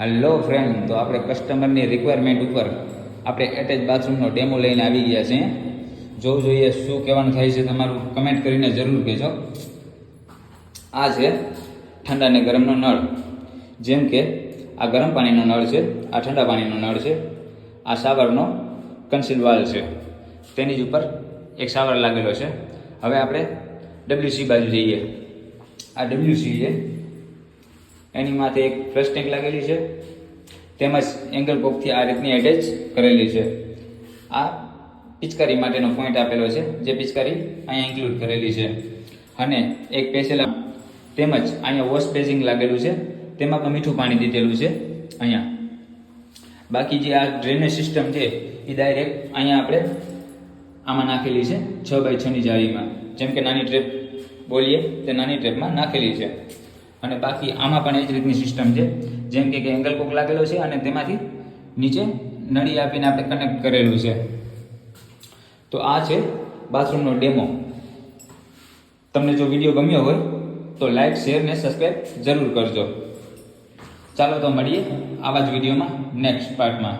Hello friend, તો આપણે કસ્ટમરની requirement ઉપર આપણે એટેચ બાથરૂમનો ડેમો લઈને આવી ગયા છીએ. જોવું જોઈએ શું કહેવાનું થાય છે, તમારું કમેન્ટ કરીને જરૂર કહેજો. આ છે ઠંડા અને ગરમનો નળ. જેમ કે આ ગરમ પાણીનો નળ છે, આ ઠંડા પાણીનો નળ છે, આ શાવરનો કન્સીલ વાલ છે, તેની જ ઉપર એક શાવર લાગેલો છે. હવે આપણે WC બાજુ જઈએ. આ WC છે, એની માથે એક ફ્લશ ટેન્ક લાગેલી છે, તેમજ એંગલ પોકથી આ રીતની એટેચ કરેલી છે. આ પિચકારી માટેનો પોઈન્ટ આપેલો છે, જે પિચકારી અહીંયા ઇન્ક્લુડ કરેલી છે. અને એક પેસેલા તેમજ અહીંયા વોશ બેઝિંગ લાગેલું છે, તેમાં પણ મીઠું પાણી દીધેલું છે અહીંયા. બાકી જે આ ડ્રેનેજ સિસ્ટમ છે એ ડાયરેક્ટ અહીંયા આપણે આમાં નાખેલી છે 6x6ની જાળીમાં. જેમ કે નાની ટ્રેપ બોલીએ તે નાની ટ્રેપમાં નાખેલી છે. અને બાકી આમાં પણ એ જ રીતની સિસ્ટમ છે, જેમ કે એંગલ કોક લાગેલો છે અને તેમાંથી નીચે નળી આપીને આપણે કનેક્ટ કરેલું છે. તો આ છે બાથરૂમનો ડેમો. તમને જો વિડીયો ગમ્યો હોય તો લાઈક, શેર ને સબસ્ક્રાઈબ જરૂર કરજો. ચાલો તો મળીએ આવા જ વિડીયોમાં નેક્સ્ટ પાર્ટમાં.